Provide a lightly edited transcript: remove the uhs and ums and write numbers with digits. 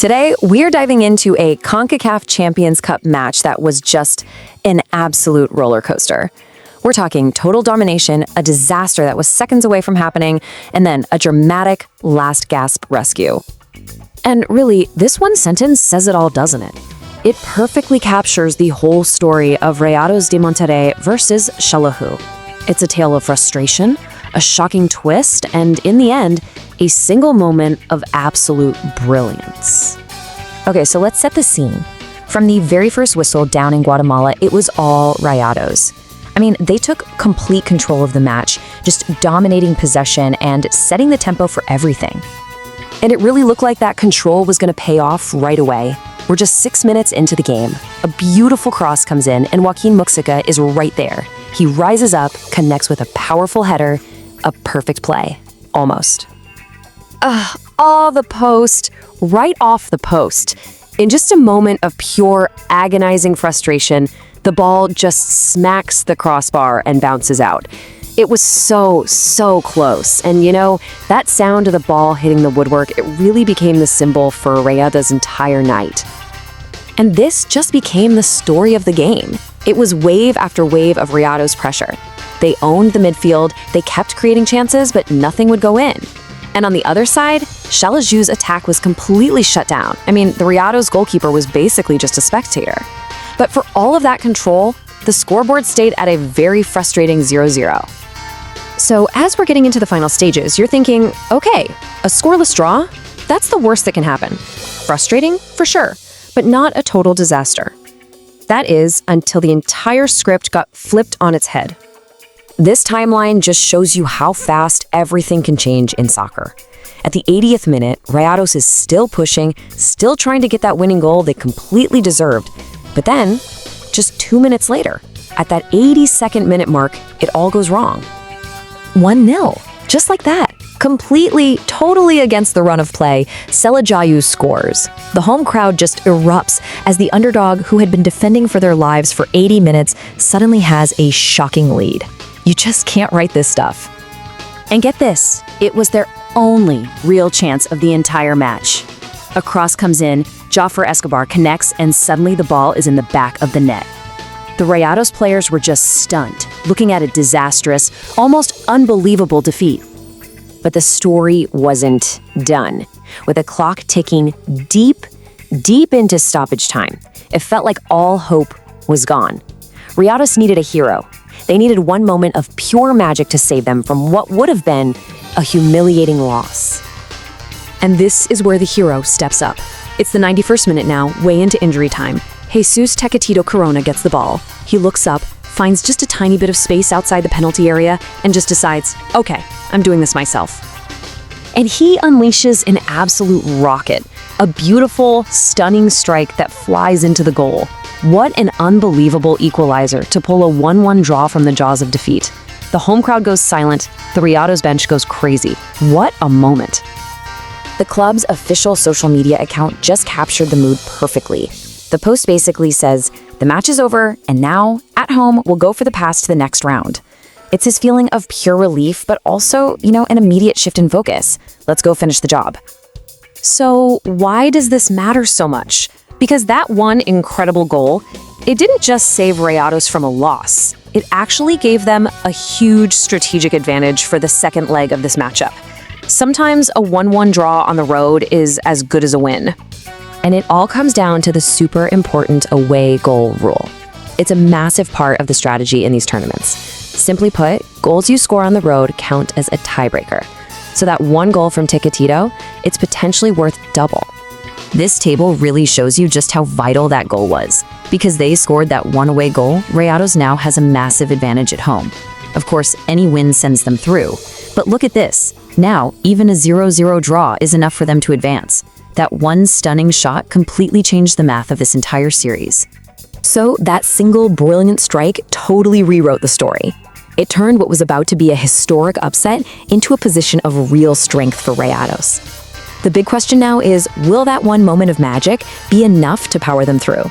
Today, we're diving into a Concacaf Champions Cup match that was just an absolute roller coaster. We're talking total domination, a disaster that was seconds away from happening, and then a dramatic last gasp rescue. And really, this one sentence says it all, doesn't it? It perfectly captures the whole story of Rayados de Monterrey versus Xelajú. It's a tale of frustration, a shocking twist, and in the end, a single moment of absolute brilliance. Okay, so let's set the scene. From the very first whistle down in Guatemala, it was all Rayados. I mean, they took complete control of the match, just dominating possession and setting the tempo for everything. And it really looked like that control was going to pay off right away. We're just 6 minutes into the game. A beautiful cross comes in, and Joaquín Moxica is right there. He rises up, connects with a powerful header, a perfect play. Almost. The post, right off the post. In just a moment of pure agonizing frustration, the ball just smacks the crossbar and bounces out. It was so close. And you know, that sound of the ball hitting the woodwork, it really became the symbol for Rayados' entire night. And this just became the story of the game. It was wave after wave of Rayados' pressure. They owned the midfield, they kept creating chances, but nothing would go in. And on the other side, Xelaju's attack was completely shut down. I mean, the Rayados goalkeeper was basically just a spectator. But for all of that control, the scoreboard stayed at a very frustrating 0-0. So as we're getting into the final stages, you're thinking, okay, a scoreless draw? That's the worst that can happen. Frustrating, for sure, but not a total disaster. That is, until the entire script got flipped on its head. This timeline just shows you how fast everything can change in soccer. At the 80th minute, Rayados is still pushing, still trying to get that winning goal they completely deserved. But then, just 2 minutes later, at that 82nd minute mark, it all goes wrong. 1-0, just like that. Completely, totally against the run of play, Xelajú scores. The home crowd just erupts as the underdog, who had been defending for their lives for 80 minutes, suddenly has a shocking lead. You just can't write this stuff. And get this, it was their only real chance of the entire match. A cross comes in, Joffre Escobar connects, and suddenly the ball is in the back of the net. The Rayados players were just stunned, looking at a disastrous, almost unbelievable defeat. But the story wasn't done. With the clock ticking deep into stoppage time, it felt like all hope was gone. Rayados needed a hero. They needed one moment of pure magic to save them from what would have been a humiliating loss. And this is where the hero steps up. It's the 91st minute now, way into injury time. Jesús Tecatito Corona gets the ball. He looks up, finds just a tiny bit of space outside the penalty area, and just decides, okay, I'm doing this myself. And he unleashes an absolute rocket, a beautiful, stunning strike that flies into the goal. What an unbelievable equalizer to pull a 1-1 draw from the jaws of defeat. The home crowd goes silent, the Rayados bench goes crazy. What a moment. The club's official social media account just captured the mood perfectly. The post basically says, the match is over, and now, at home, we'll go for the pass to the next round. It's his feeling of pure relief, but also, an immediate shift in focus. Let's go finish the job. So why does this matter so much? Because that one incredible goal, it didn't just save Rayados from a loss. It actually gave them a huge strategic advantage for the second leg of this matchup. Sometimes a 1-1 draw on the road is as good as a win. And it all comes down to the super important away goal rule. It's a massive part of the strategy in these tournaments. Simply put, goals you score on the road count as a tiebreaker. So that one goal from Tecatito, it's potentially worth double. This table really shows you just how vital that goal was. Because they scored that one away goal, Rayados now has a massive advantage at home. Of course, any win sends them through. But look at this. Now, even a 0-0 draw is enough for them to advance. That one stunning shot completely changed the math of this entire series. So that single brilliant strike totally rewrote the story. It turned what was about to be a historic upset into a position of real strength for Rayados. The big question now is, will that one moment of magic be enough to power them through?